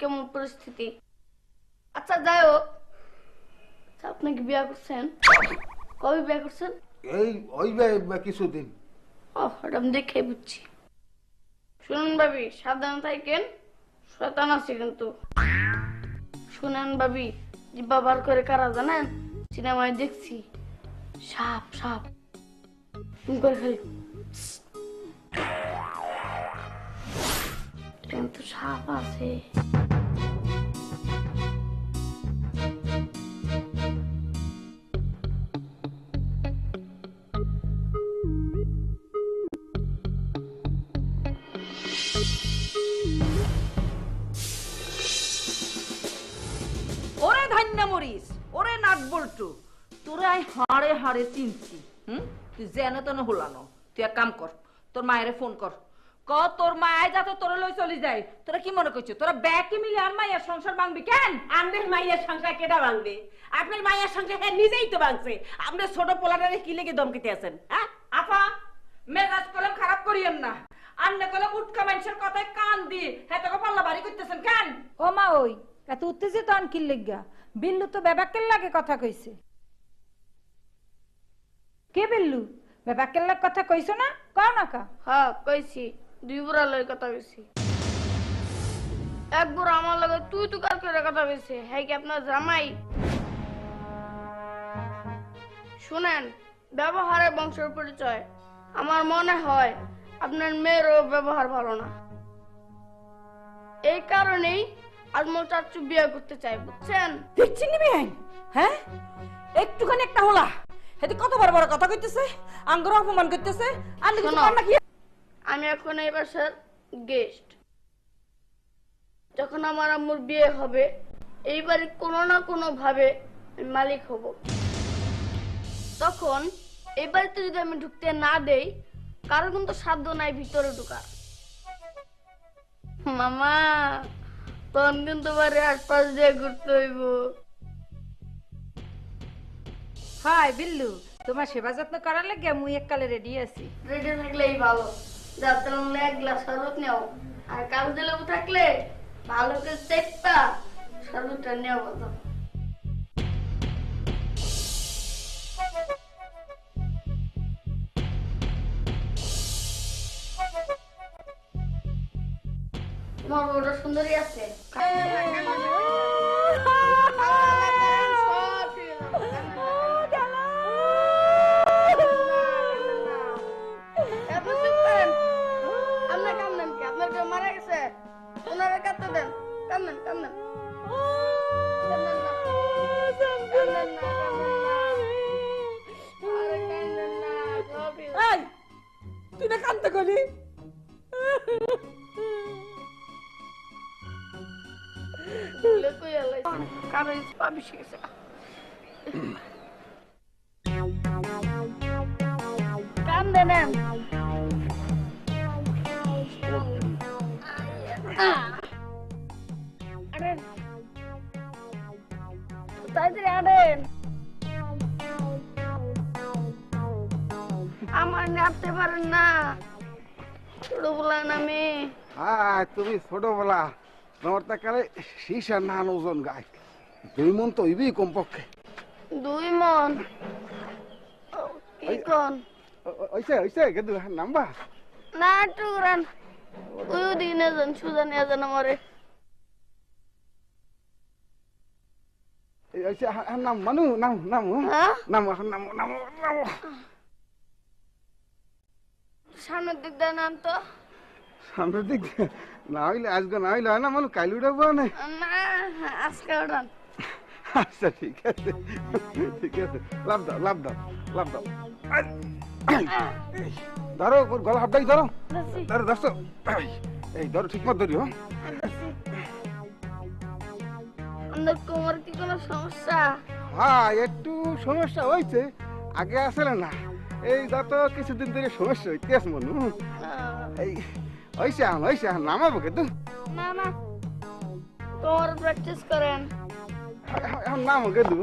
কেমন পরিস্থিতি। আচ্ছা যাই হোক, আপনি কি বিয়ে করছেন? কবে বিয়ে করছেন? এই ওই কিছুদিন। ওটা আমি দেখে বুঝছি। শুনুন ভাবি, সাবধান থাকেন, শয়তান আছে কিন্তু। শুনেন ভাবি, জিব্বা বার করে কারা জানেন? সিনেমায় দেখছি সাপ সাপ করে খালি কিন্তু সাপ আছে। ওরে ধান্যা মরিস, ওরে নাট বল্টু, তোরে আই হাড়ে হাড়ে চিনছি। তুই যেন তেন হলানো। তুই এক কাম কর, তোর মায়েরে ফোন কর, ক তোর মায় যাতে তোরে লই চলি যায়। তোরা কি মনে করছিস তোরা ব্যাকে মিলে আর মায়ের সংসার ভাঙবি কেন? আমাদের মায়ের সংসার কেডা ভাঙবে? আপনার মায়ের সংসার হ্যাঁ নিজেই তো ভাঙছে। আপনার ছোট পোলাটারে কি লেগে দমকিতে আছেন? হ্যাঁ আপা, মেজাজ কলম খারাপ করিয়েন না। আন্নে কলম উটকা মানুষের কথায় কান দি হ্যাঁ তোকে পাল্লা বাড়ি করতেছেন কেন? ও মা, ওই এত উত্তেজিত আনকির লেগা? বিল্লু তো বেবাকের লাগে কথা কইছে। কে বিল্লু? বেবাকের লাগ কথা কইছো না? কও না কা? হ্যাঁ কইছি, 2 বুড়া লই কথা কইছি। এক বুড়া আমার লগে তুই তো কার করে কথা কইছে। হ্যাঁ কি আপনার জামাই? শুনেন, ব্যবহারে বংশের পরিচয়। আমার মনে হয় আপনার মেয়েরও ব্যবহার ভালো না। এই কারণেই আজমল চাচু বিয়ে করতে চাই, বুঝছেন? দেখছি নিবি হ্যাঁ? একটুখানি একটা হলা হেদি কত বড় বড় কথা কইতেছে, আঙ্গুর অপমান করতেছে। আর কিছু কর না কি? আমি এখন এই বাসার গেস্ট। যখন আমার আম্মুর বিয়ে হবে, এই বাড়ির কোনো না কোনো ভাবে আমি মালিক হব। তখন এই বাড়িতে যদি আমি ঢুকতে না দেই, কারো কিন্তু সাধ্য নাই ভিতরে ঢুকার। মামা, তখন কিন্তু বাড়ি আশপাশ দিয়ে ঘুরতে হইব। হাই বিল্লু, তোমার সেবা যত্ন করার লাগে মুই এককালে রেডি আছি। রেডি থাকলেই ভালো। যাতে এক গ্লাস শরবত নেও, আর কাগজে লেবু থাকলে ভালো করে চেপটা শরবতটা নেও বলো। তোমার বউটা সুন্দরী আছে। আপনার কান্দেন কি? আপনার কেউ মারা গেছে? ওনারা কাঁদতে দেন, কান্দেন কান্দেন। কান্দেন না, কান্দেন না, কান্দেন না। আরে কান্দেন না, সবই এই তুই না কান্দতে কলি? ভুলে কই আলাইছি। কারণ পা বেশি গেছে। কান্দেন না। আরে তাড়াতাড়ি আনেন। আমার নামতে পারেন না, ছোট বলেন আমি। হ্যাঁ তুমি ছোটবেলা তোমার তাকালে শীষা নান ওজন গায় 2 মন তো হইবি কমপক্ষে। 2 মন? কি কোন? ওইসে ওইসে কিন্তু নাম্বা না একটু করেন। ওই দিনে যান, সুজা নিয়ে যান আমারে। ওইসে নাম মানু নাম নাম হ্যাঁ? নাম নাম নাম নাম সামনের দিক দিয়ে নাম তো। সামনের দিক না হইলে আজকে না হইলে হয় না মানু কাইলে উঠাবো না। না আজকে ওঠান। আচ্ছা ঠিক আছে ঠিক আছে, লাভ দাও লাভ দাও লাভ দাও। ধরো ওর গলা হাবটাই ধরো ধরো ধরছো। এই ধরো ঠিক মতো ধরি। আপনার কোমর কি কোনো সমস্যা? হ্যাঁ একটু সমস্যা হয়েছে, আগে আসলে না, এই যত কিছুদিন ধরে সমস্যা হইতেছে মনু। এই ওইসে নামাবো কিন্তু। না না, কোমর প্র্যাকটিস করেন। এখন নামো কিন্তু।